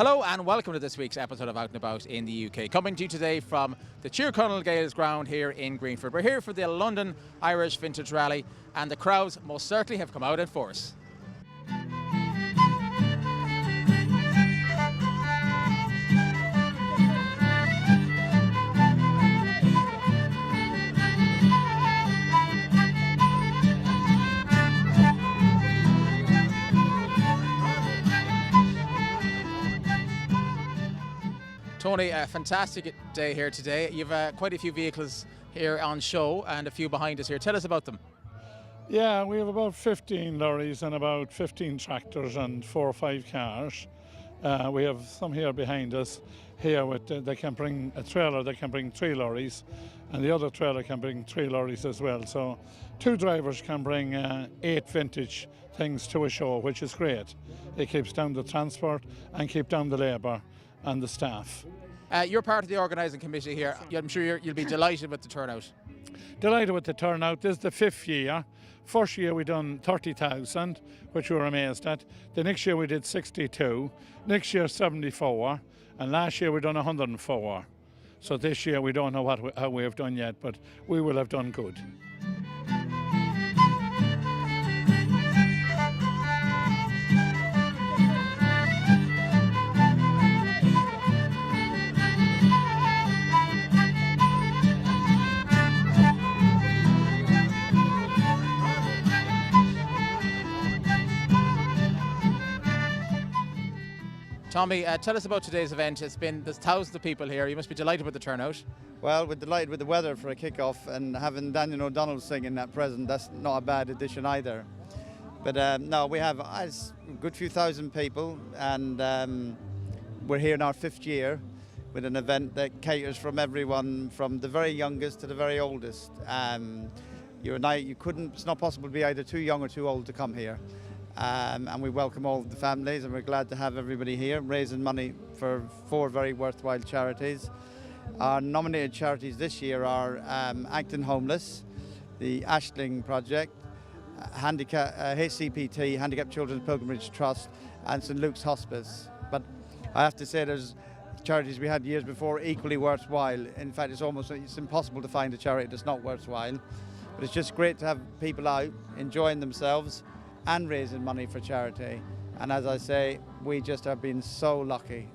Hello and welcome to this week's episode of Out and About in the UK. Coming to you today from the Tyrconnell Gaels ground here in Greenford. We're here for the London Irish Vintage Rally and the crowds most certainly have come out in force. Tony, a fantastic day here today. You've quite a few vehicles here on show and a few behind us here. Tell us about them. Yeah, we have about 15 lorries and about 15 tractors and 4 or 5 cars. We have some here behind us. Here, they can bring a trailer, they can bring 3 lorries, and the other trailer can bring 3 lorries as well. So 2 drivers can bring 8 vintage things to a show, which is great. It keeps down the transport and keep down the labour and the staff. You're part of the organising committee here. I'm sure you'll be delighted with the turnout. Delighted with the turnout. This is the 5th year. First year we done 30,000, which we were amazed at. The next year we did 62. Next year 74, and last year we done 104. So this year we don't know how we have done yet, but we will have done good. Tommy, tell us about today's event. There's thousands of people here. You must be delighted with the turnout. Well, we're delighted with the weather for a kick-off, and having Daniel O'Donnell singing at present, that's not a bad addition either. But no, we have a good few thousand people, and we're here in our 5th year with an event that caters from everyone, from the very youngest to the very oldest. It's not possible to be either too young or too old to come here. And we welcome all the families, and we're glad to have everybody here raising money for 4 very worthwhile charities. Our nominated charities this year are Acton Homeless, the Ashling Project, HCPT, Handicapped Children's Pilgrimage Trust, and St Luke's Hospice. But I have to say there's charities we had years before equally worthwhile. In fact, it's impossible to find a charity that's not worthwhile. But it's just great to have people out enjoying themselves and raising money for charity. And as I say, we just have been so lucky,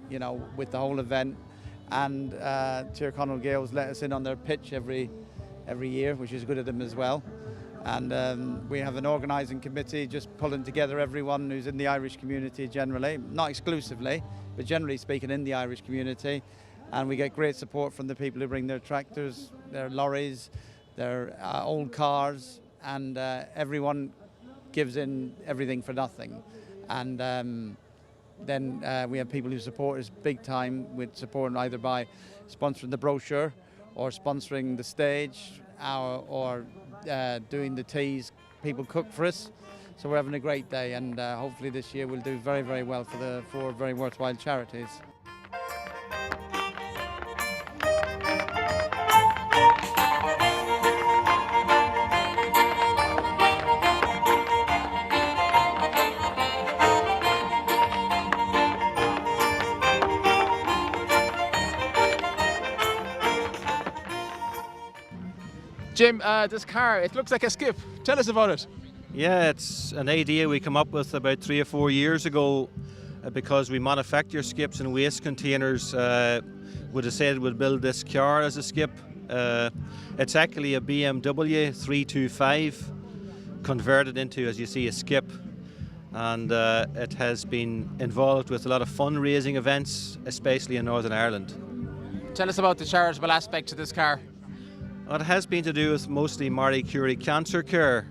with the whole event. And Tyrconnell Gaels let us in on their pitch every year, which is good of them as well. And we have an organising committee just pulling together everyone who's in the Irish community generally, not exclusively, but generally speaking in the Irish community. And we get great support from the people who bring their tractors, their lorries, their old cars, and everyone gives in everything for nothing. And then we have people who support us big time, with support either by sponsoring the brochure or sponsoring the stage or doing the teas. People cook for us, so we're having a great day, and hopefully this year we'll do very, very well for the 4 very worthwhile charities. Jim, this car, it looks like a skip. Tell us about it. Yeah, it's an idea we come up with about 3 or 4 years ago because we manufacture skips in waste containers. We decided we'd build this car as a skip. It's actually a BMW 325 converted into, as you see, a skip. And it has been involved with a lot of fundraising events, especially in Northern Ireland. Tell us about the charitable aspect to this car. It has been to do with mostly Marie Curie cancer care.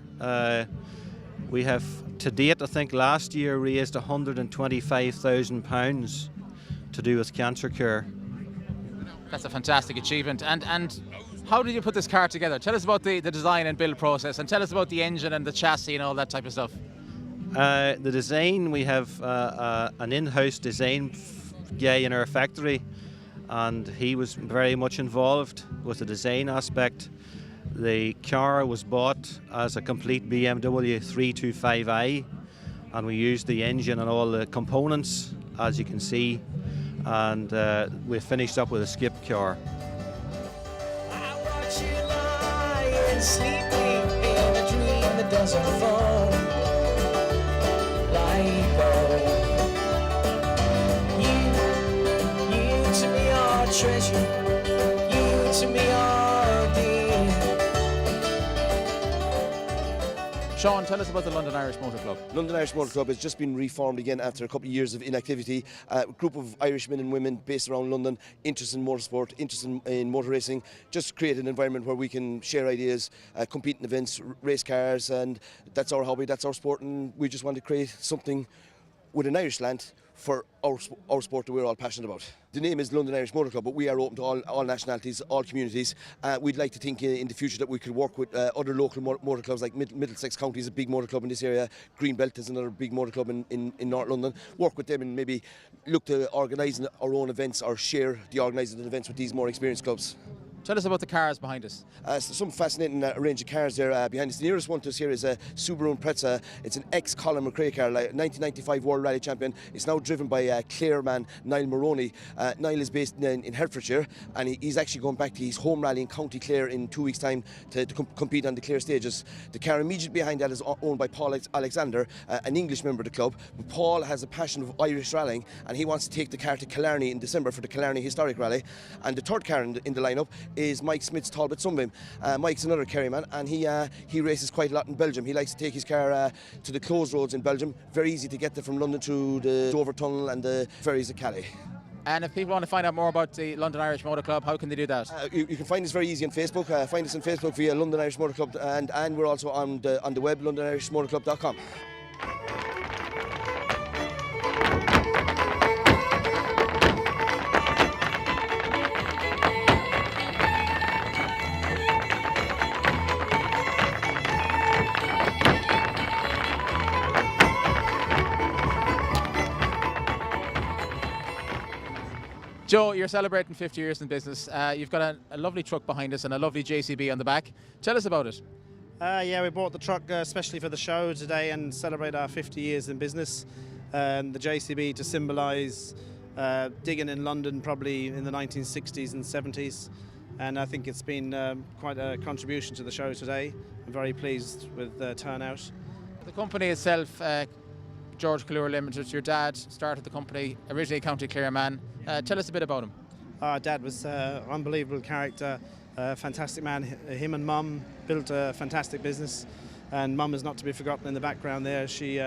We have, to date, I think last year raised £125,000 to do with cancer care. That's a fantastic achievement. And how did you put this car together? Tell us about the design and build process, and tell us about the engine and the chassis and all that type of stuff. The design, we have an in-house design guy in our factory, and he was very much involved with the design aspect. The car was bought as a complete BMW 325i, and we used the engine and all the components, as you can see. and we finished up with a skip car. I watch you lying, sleeping in a dream that doesn't fall like gold. You to me are treasure. You to me are dear. Sean, tell us about the London Irish Motor Club. London Irish Motor Club has just been reformed again after a couple of years of inactivity. A group of Irish men and women based around London, interested in motorsport, interested in motor racing, just create an environment where we can share ideas, compete in events, race cars, and that's our hobby, that's our sport, and we just want to create something with an Irish slant for our sport that we're all passionate about. The name is London Irish Motor Club, but we are open to all nationalities, all communities. We'd like to think in the future that we could work with other local motor clubs, like Middlesex County is a big motor club in this area, Greenbelt is another big motor club in North London. Work with them and maybe look to organise our own events or share the organising of events with these more experienced clubs. Tell us about the cars behind us. Some fascinating range of cars there behind us. The nearest one to us here is a Subaru Impreza. It's an ex-Colin McRae car, like 1995 World Rally Champion. It's now driven by Clare man Niall Moroney. Niall is based in Hertfordshire, and he's actually going back to his home rally in County Clare in 2 weeks' time to compete on the Clare stages. The car immediately behind that is owned by Paul Alexander, an English member of the club. But Paul has a passion of Irish rallying, and he wants to take the car to Killarney in December for the Killarney Historic Rally. And the third car in the lineup is Mike Smith's Talbot Sunbeam. Mike's another Kerry man, and he races quite a lot in Belgium. He likes to take his car to the closed roads in Belgium. Very easy to get there from London through the Dover Tunnel and the ferries at Calais. And if people want to find out more about the London Irish Motor Club, how can they do that? You can find us very easy on Facebook. Find us on Facebook via London Irish Motor Club, and we're also on the web, londonirishmotorclub.com. Joe, you're celebrating 50 years in business. You've got a lovely truck behind us and a lovely JCB on the back. Tell us about it. Yeah, we bought the truck especially for the show today and celebrate our 50 years in business. And the JCB to symbolise digging in London probably in the 1960s and 70s. And I think it's been quite a contribution to the show today. I'm very pleased with the turnout. The company itself, George Callure Limited, your dad started the company, originally County Clare man. Tell us a bit about him. Our dad was an unbelievable character, a fantastic man. Him and Mum built a fantastic business, and Mum is not to be forgotten in the background there. She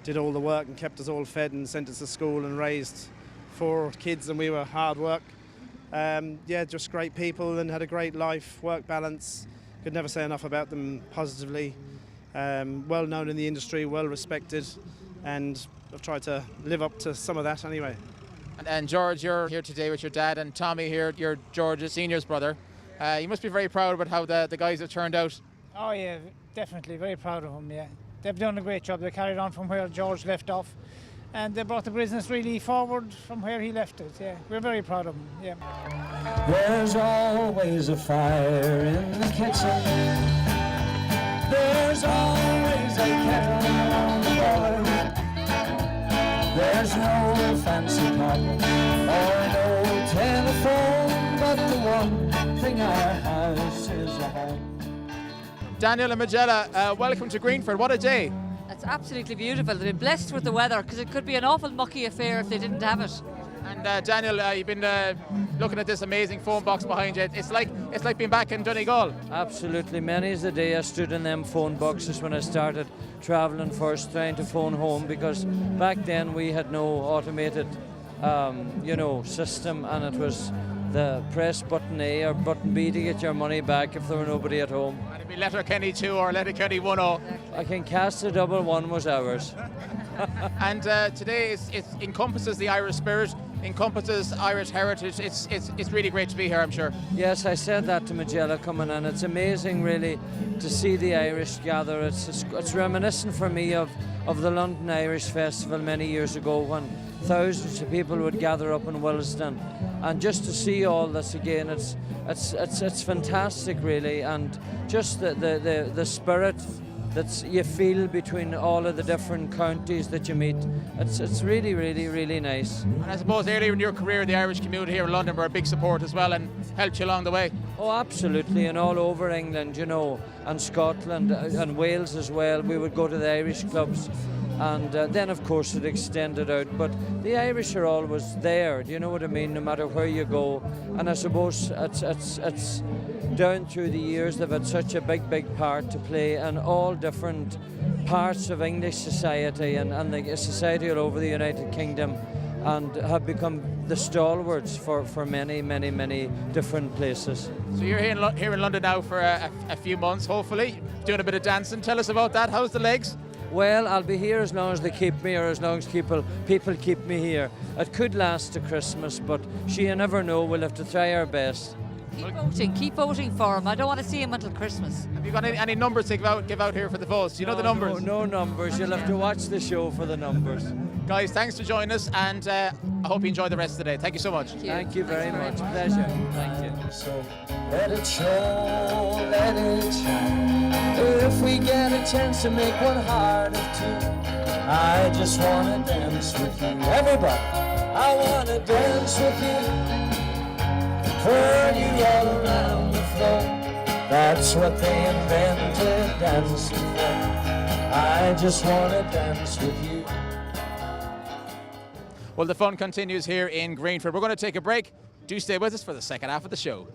did all the work and kept us all fed and sent us to school and raised 4 kids, and we were hard work. Yeah, just great people and had a great life, work balance. Could never say enough about them positively. Well known in the industry, well respected, and I've tried to live up to some of that anyway. And George, you're here today with your dad, and Tommy here, you're George's senior's brother. You must be very proud about how the guys have turned out. Oh yeah, definitely very proud of them. Yeah, they've done a great job. They carried on from where George left off, and they brought the business really forward from where he left it. Yeah, we're very proud of them. Yeah. There's always a fire in the kitchen. There's always a kettle on the boil. There's no fancy pot or no telephone, but the one thing our house is a home. Daniel and Magella, welcome to Greenford. What a day. It's absolutely beautiful. They've been blessed with the weather, because it could be an awful mucky affair if they didn't have it. And Daniel, you've been looking at this amazing phone box behind you. It's like being back in Donegal. Absolutely. Many's the day I stood in them phone boxes when I started travelling first, trying to phone home, because back then we had no automated, system, and it was the press button A or button B to get your money back if there were nobody at home. And it'd be Letterkenny 2 or Letterkenny 1-0. I can cast a double, one was ours. And today it encompasses the Irish spirit, encompasses Irish heritage. It's really great to be here, I'm sure. Yes, I said that to Magella coming in. It's amazing, really, to see the Irish gather. It's reminiscent for me of the London Irish Festival many years ago, when thousands of people would gather up in Willesden, and just to see all this again, it's fantastic, really, and just the spirit that you feel between all of the different counties that you meet. It's really, really, really nice. And I suppose earlier in your career, the Irish community here in London were a big support as well and helped you along the way. Oh, absolutely, and all over England, you know, and Scotland and Wales as well. We would go to the Irish clubs, and then of course it extended out. But the Irish are always there, do you know what I mean, no matter where you go. And I suppose it's down through the years they've had such a big part to play in all different parts of English society and the society all over the United Kingdom, and have become the stalwarts for many different places. So you're here in London now for a few months, hopefully, doing a bit of dancing. Tell us about that. How's the legs? Well, I'll be here as long as they keep me, or as long as people keep me here. It could last to Christmas, but you never know. We'll have to try our best. Keep voting for him. I don't want to see him until Christmas. Have you got any numbers to give out here for the votes? Do you know the numbers? No numbers. You'll have to watch the show for the numbers. Guys, thanks for joining us, and I hope you enjoy the rest of the day. Thank you so much. Thank you very much. Pleasure. Thank you. So let it show, let it shine. If we get a chance to make one heart of two, I just wanna dance with you. Everybody, I wanna dance with you. Twirl you all around the floor. That's what they invented dancing for. I just wanna dance with you. Well, the fun continues here in Greenford. We're going to take a break. Do stay with us for the second half of the show.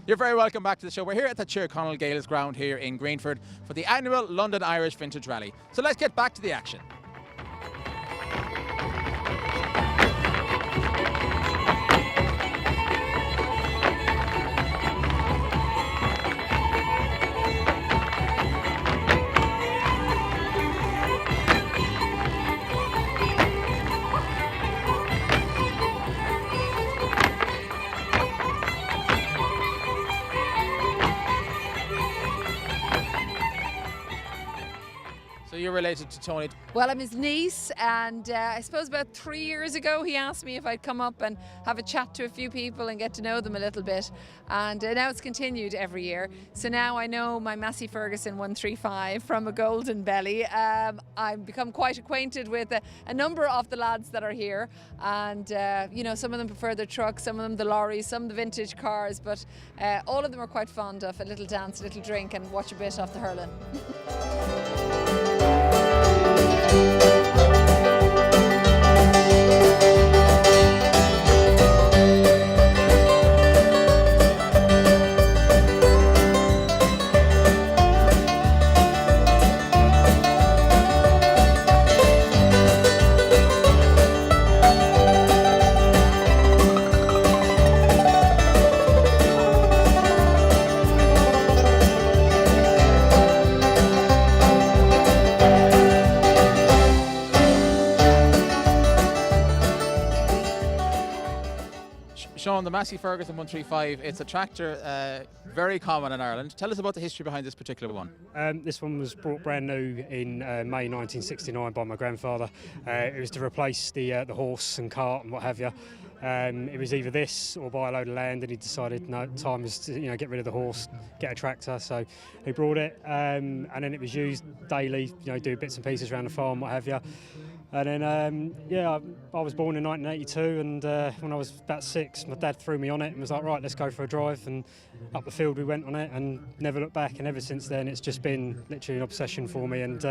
You're very welcome back to the show. We're here at the Tyrconnell Gales ground here in Greenford for the annual London Irish Vintage Rally. So let's get back to the action. You're related to Tony. Well, I'm his niece, and I suppose about 3 years ago he asked me if I'd come up and have a chat to a few people and get to know them a little bit, and now it's continued every year. So now I know my Massey Ferguson 135 from a golden belly. I've become quite acquainted with a number of the lads that are here, and you know, some of them prefer the trucks, some of them the lorries, some the vintage cars, but all of them are quite fond of a little dance, a little drink, and watch a bit of the hurling. Sean, the Massey Ferguson 135, it's a tractor very common in Ireland. Tell us about the history behind this particular one. This one was brought brand new in May 1969 by my grandfather. It was to replace the horse and cart and what have you. It was either this or buy a load of land, and he decided no, time was to get rid of the horse, get a tractor. So he brought it, and then it was used daily, do bits and pieces around the farm, what have you. And then, I was born in 1982, and when I was about 6, my dad threw me on it and was like, right, let's go for a drive. And up the field we went on it and never looked back. And ever since then, it's just been literally an obsession for me. And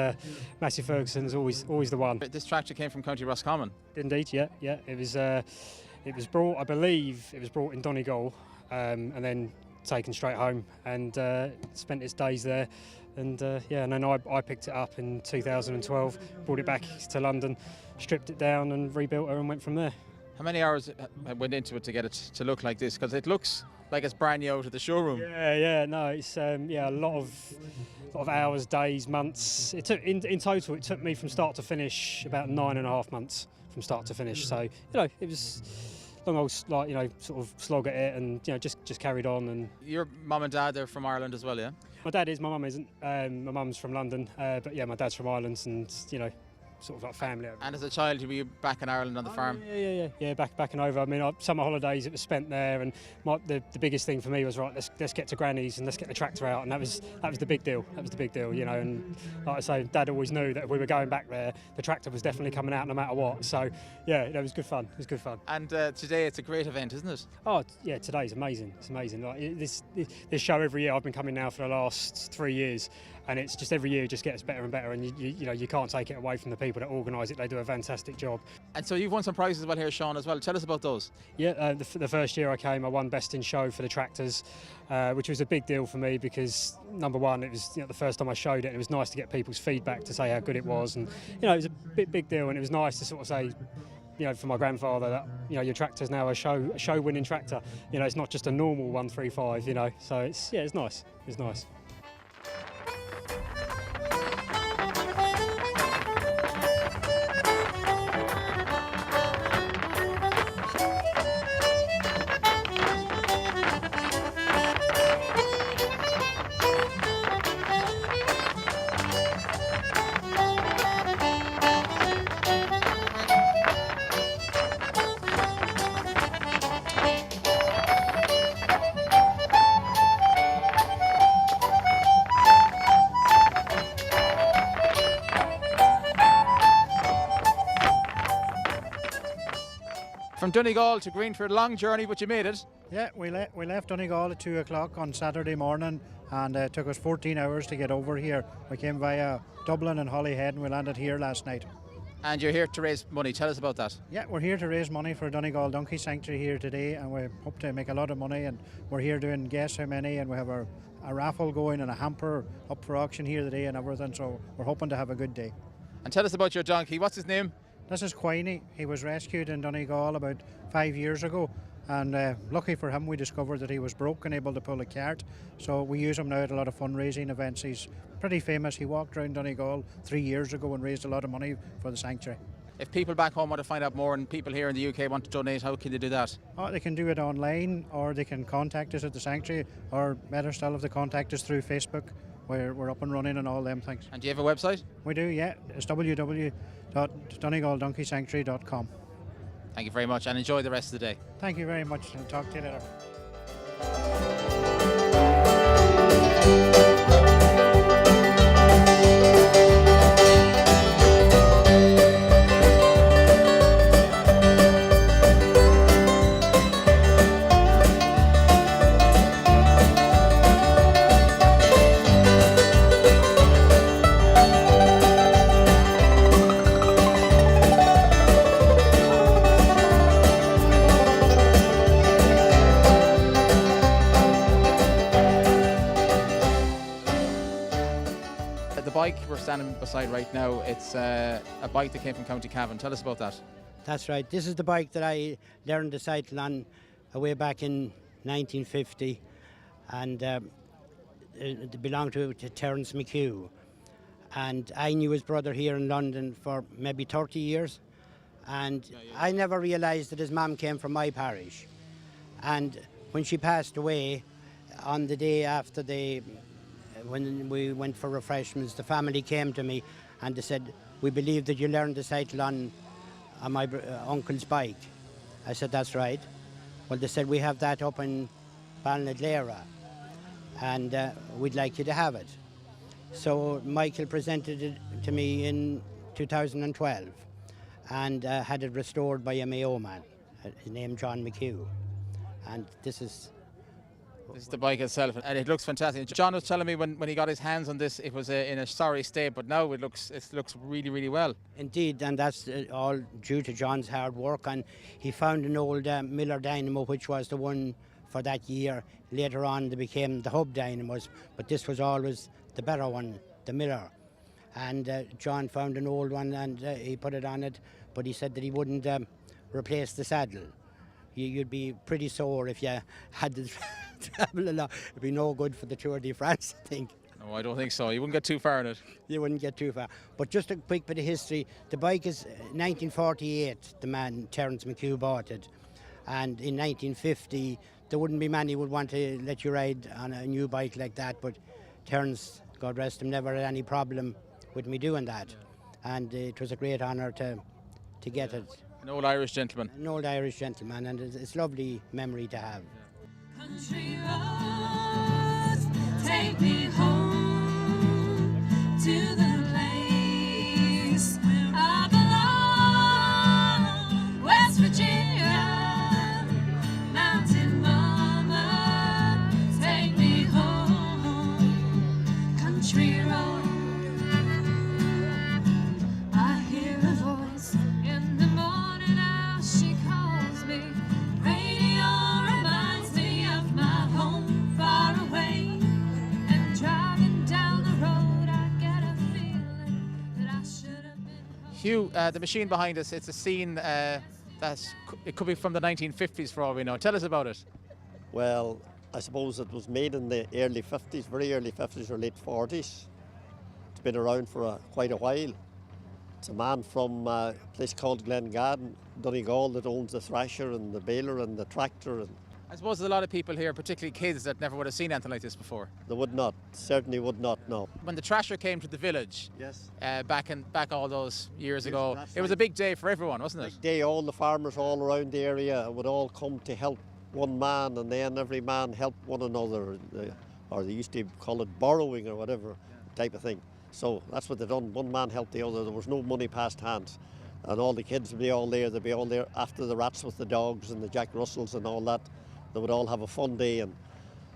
Massey Ferguson's always the one. This tractor came from County Roscommon? Indeed, yeah. It was brought, I believe, in Donegal, and then taken straight home and spent its days there. And and then I picked it up in 2012, brought it back to London, stripped it down and rebuilt her and went from there. How many hours went into it to get it to look like this? Because it looks like it's brand new out of the showroom. No, it's a lot of hours, days, months. It took in total. It took me from start to finish about 9.5 months from start to finish. So it was long old sort of slog at it, and just carried on. And your mum and dad are from Ireland as well, yeah? My dad is. My mum isn't. My mum's from London, but yeah, my dad's from Ireland, and sort of like family. And as a child, you were back in Ireland on the farm? Yeah, back and over. I mean, summer holidays, it was spent there, and the biggest thing for me was, right, let's get to Granny's and let's get the tractor out, and that was the big deal. That was the big deal, you know. And like I say, Dad always knew that if we were going back there, the tractor was definitely coming out no matter what. So yeah, it was good fun. It was good fun. And today it's a great event, isn't it? Oh yeah, today's amazing. It's amazing. Like this show every year. I've been coming now for the last 3 years, and it's just every year it just gets better and better. And you know you can't take it away from the people that organise it. They do a fantastic job. And so you've won some prizes as well here, Sean, as well. Tell us about those. Yeah, the first year I came, I won Best in Show for the tractors, which was a big deal for me because number one, it was the first time I showed it, and it was nice to get people's feedback to say how good it was, and it was a big deal, and it was nice to sort of say, for my grandfather that your tractor's now a show winning tractor. It's not just a normal 135. So it's nice. It's nice. From Donegal to Greenford, long journey, but you made it. Yeah, we left Donegal at 2 o'clock on Saturday morning, and it took us 14 hours to get over here. We came via Dublin and Holyhead, and we landed here last night. And you're here to raise money. Tell us about that. Yeah, we're here to raise money for Donegal Donkey Sanctuary here today, and we hope to make a lot of money. And we're here doing guess how many, and we have a raffle going and a hamper up for auction here today and everything. So we're hoping to have a good day. And tell us about your donkey. What's his name? This is Quiney. He was rescued in Donegal about 5 years ago, and lucky for him we discovered that he was broke and able to pull a cart, so we use him now at a lot of fundraising events. He's pretty famous. He walked around Donegal 3 years ago and raised a lot of money for the sanctuary. If people back home want to find out more and people here in the UK want to donate, how can they do that? They can do it online, or they can contact us at the sanctuary, or better still if they contact us through Facebook. We're up and running and all them things. And do you have a website? We do, yeah. It's www.donegalddonkeysanctuary.com. Thank you very much, and enjoy the rest of the day. Thank you very much, and talk to you later. The bike we're standing beside right now, it's a bike that came from County Cavan. Tell us about that. That's right. This is the bike that I learned to cycle on way back in 1950, and it belonged to Terence McHugh. And I knew his brother here in London for maybe 30 years, and I never realised that his mum came from my parish. And when she passed away, on the day after when we went for refreshments, the family came to me and they said, "We believe that you learned to cycle on my uncle's bike." I said, "That's right." Well, they said, "We have that up in Ballinadlera, and we'd like you to have it." So Michael presented it to me in 2012 and had it restored by a Mayo man, his name John McHugh. And this is the bike itself, and it looks fantastic. John was telling me when he got his hands on this, it was in a sorry state, but now it looks really, really well. Indeed, and that's all due to John's hard work. And he found an old Miller dynamo, which was the one for that year. Later on, they became the Hub dynamos, but this was always the better one, the Miller. And John found an old one, and he put it on it, but he said that he wouldn't replace the saddle. You'd be pretty sore if you had to travel a lot. It'd be no good for the Tour de France, I think. No, I don't think so. You wouldn't get too far in it. You wouldn't get too far. But just a quick bit of history. The bike is 1948, the man Terence McHugh bought it. And in 1950, there wouldn't be many who would want to let you ride on a new bike like that. But Terence, God rest him, never had any problem with me doing that. and it was a great honour to get it. An old Irish gentleman. An old Irish gentleman, and it's a lovely memory to have. Country roads, take me home to the place where I belong. West Virginia, mountain mama, take me home. Country road. I hear a voice in the morning as she calls me. Radio reminds me of my home far away. And driving down the road, I get a feeling that I should have been. Hugh, the machine behind us, it's a scene it could be from the 1950s for all we know. Tell us about it. Well, I suppose it was made in the early 50s, very early 50s or late 40s. It's been around for quite a while. It's a man from a place called Glengarden, Donegal, that owns the thrasher and the baler and the tractor. And I suppose there's a lot of people here, particularly kids, that never would have seen anything like this before. they would not, certainly would not, no. When the thrasher came to the village, Yes. back all those years ago, that's it was right. a big day for everyone, wasn't it? They, all the farmers all around the area would all come to help one man, and then every man helped one another, or they used to call it borrowing or whatever type of thing. So that's what they done. One man helped the other. There was no money passed hands. And all the kids would be all there. They'd be all there after the rats with the dogs and the Jack Russells and all that. They would all have a fun day. And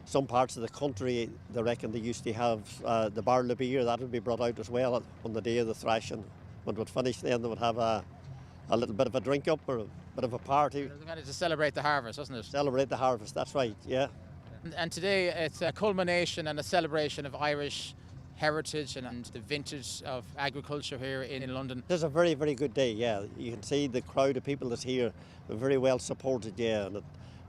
some parts of the country, they reckon they used to have the barrel of beer. That would be brought out as well on the day of the thrashing. When it would finish, then they would have a little bit of a drink up or a bit of a party. They managed to celebrate the harvest, wasn't it? Celebrate the harvest, that's right, yeah. And today it's a culmination and a celebration of Irish heritage and the vintage of agriculture here in London. It's a very, very good day, yeah. You can see the crowd of people that's here are very well supported, yeah. And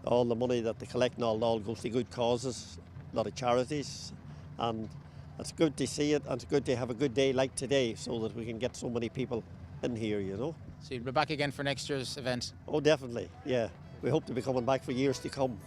all the money that they collect and all goes to good causes, a lot of charities. And it's good to see it, and it's good to have a good day like today so that we can get so many people in here, you know. So you'll be back again for next year's event? Oh, definitely, yeah. We hope to be coming back for years to come.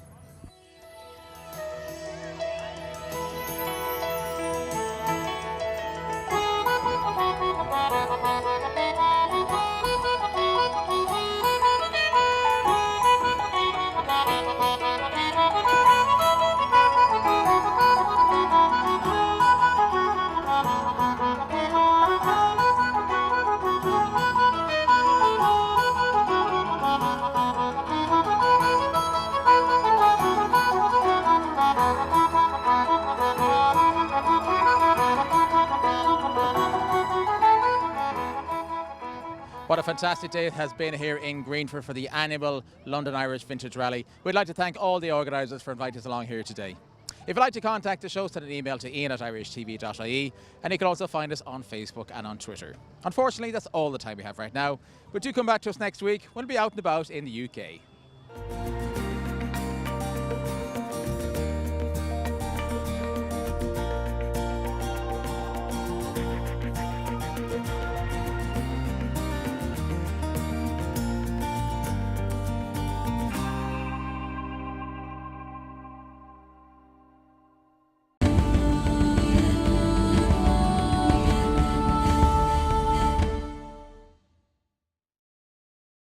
What a fantastic day it has been here in Greenford for the annual London Irish Vintage Rally. We'd like to thank all the organisers for inviting us along here today. If you'd like to contact the show, send an email to ian@irishtv.ie, and you can also find us on Facebook and on Twitter. Unfortunately, that's all the time we have right now, but do come back to us next week when we'll be out and about in the UK.